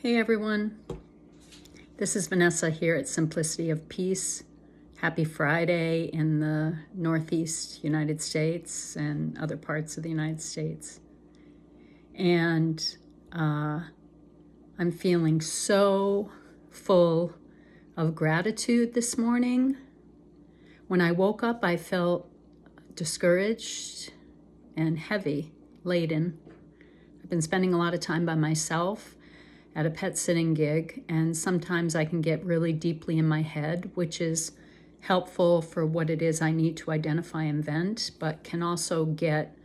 Hey everyone, this is Vanessa here at Simplicity of Peace. Happy Friday in the Northeast United States and other parts of the United States. And I'm feeling so full of gratitude this morning. When I woke up, I felt discouraged and heavy, laden. I've been spending a lot of time by myself at a pet sitting gig, and sometimes I can get really deeply in my head, which is helpful for what it is I need to identify and vent, but can also get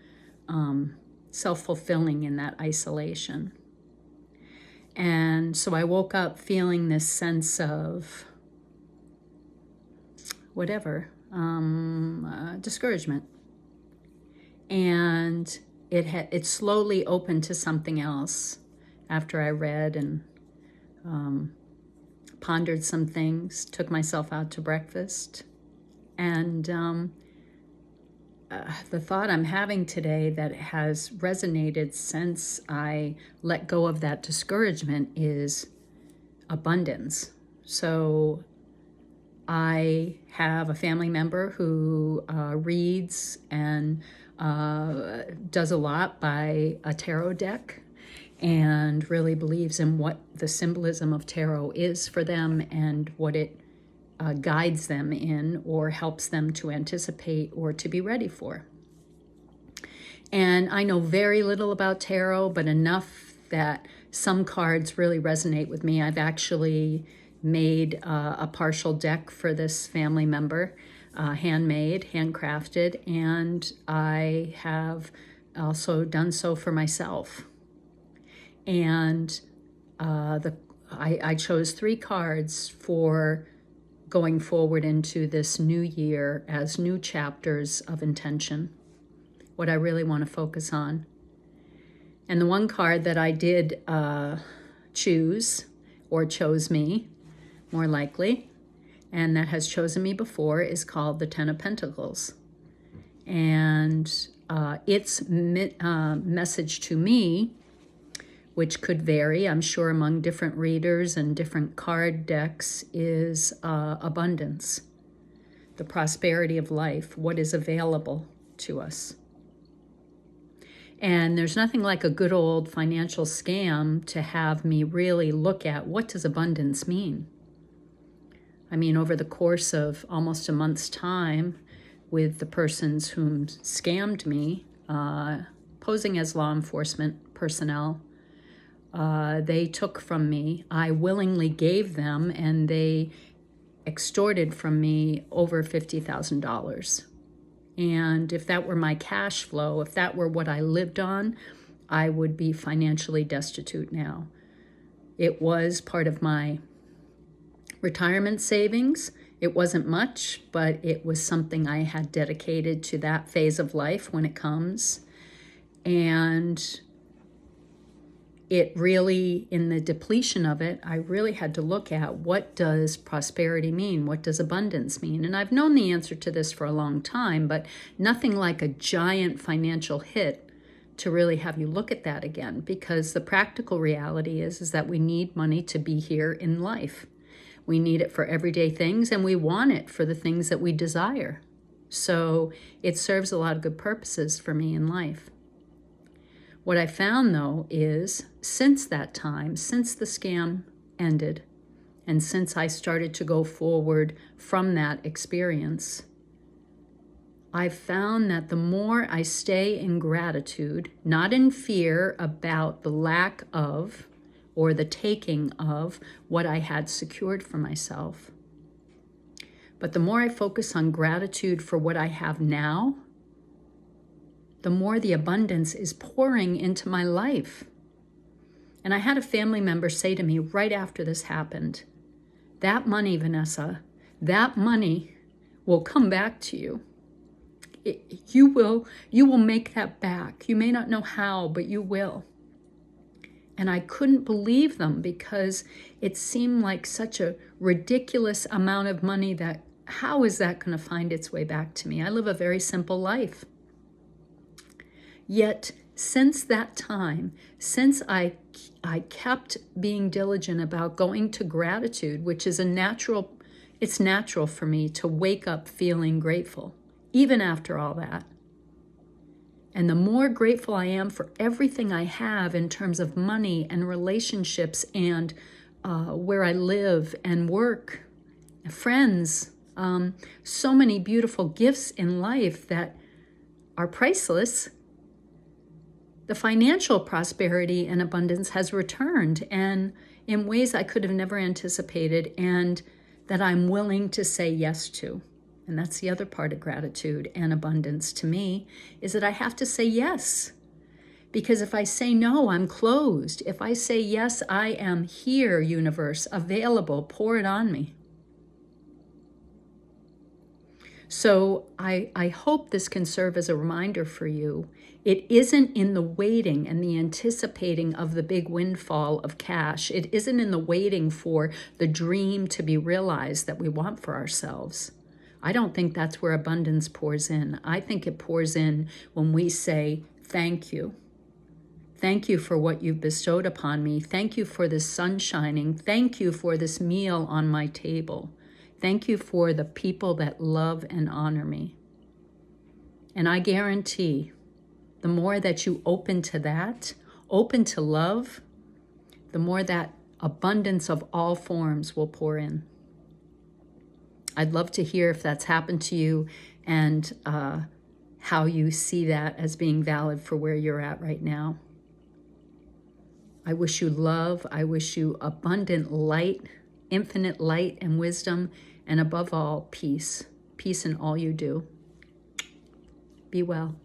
self-fulfilling in that isolation. And so I woke up feeling this sense of discouragement. And it slowly opened to something else after I read and pondered some things, took myself out to breakfast. And the thought I'm having today that has resonated since I let go of that discouragement is abundance. So I have a family member who reads and does a lot by a tarot deck, and really believes in what the symbolism of tarot is for them and what it guides them in or helps them to anticipate or to be ready for. And I know very little about tarot, but enough that some cards really resonate with me. I've actually made a partial deck for this family member, handmade, handcrafted, and I have also done so for myself. And I chose 3 cards for going forward into this new year as new chapters of intention, what I really want to focus on. And the one card that I did choose, or chose me, more likely, and that has chosen me before, is called the Ten of Pentacles. And its message to me, which could vary, I'm sure, among different readers and different card decks, is abundance, the prosperity of life, what is available to us. And there's nothing like a good old financial scam to have me really look at, what does abundance mean? I mean, over the course of almost a month's time with the persons whom scammed me, posing as law enforcement personnel, they took from me, I willingly gave them, and they extorted from me over $50,000. And if that were my cash flow, if that were what I lived on, I would be financially destitute now. It was part of my retirement savings. It wasn't much, but it was something I had dedicated to that phase of life when it comes. And it really, in the depletion of it, I really had to look at, what does prosperity mean? What does abundance mean? And I've known the answer to this for a long time, but nothing like a giant financial hit to really have you look at that again, because the practical reality is that we need money to be here in life. We need it for everyday things, and we want it for the things that we desire. So it serves a lot of good purposes for me in life. What I found, though, is since that time, since the scam ended, and since I started to go forward from that experience, I've found that the more I stay in gratitude, not in fear about the lack of or the taking of what I had secured for myself, but the more I focus on gratitude for what I have now, the more the abundance is pouring into my life. And I had a family member say to me right after this happened, that money, Vanessa, that money will come back to you. You will make that back. You may not know how, but you will. And I couldn't believe them, because it seemed like such a ridiculous amount of money that, how is that going to find its way back to me? I live a very simple life. Yet Since that time, since I kept being diligent about going to gratitude, which is it's natural for me to wake up feeling grateful, even after all that. And the more grateful I am for everything I have in terms of money and relationships and where I live and work, friends, so many beautiful gifts in life that are priceless, the financial prosperity and abundance has returned, and in ways I could have never anticipated, and that I'm willing to say yes to. And that's the other part of gratitude and abundance to me, is that I have to say yes. Because if I say no, I'm closed. If I say yes, I am here, universe, available, pour it on me. So I hope this can serve as a reminder for you. It isn't in the waiting and the anticipating of the big windfall of cash. It isn't in the waiting for the dream to be realized that we want for ourselves. I don't think that's where abundance pours in. I think it pours in when we say, thank you. Thank you for what you've bestowed upon me. Thank you for this sun shining. Thank you for this meal on my table. Thank you for the people that love and honor me. And I guarantee the more that you open to that, open to love, the more that abundance of all forms will pour in. I'd love to hear if that's happened to you and how you see that as being valid for where you're at right now. I wish you love. I wish you abundant light, infinite light and wisdom, and above all, peace. Peace in all you do. Be well.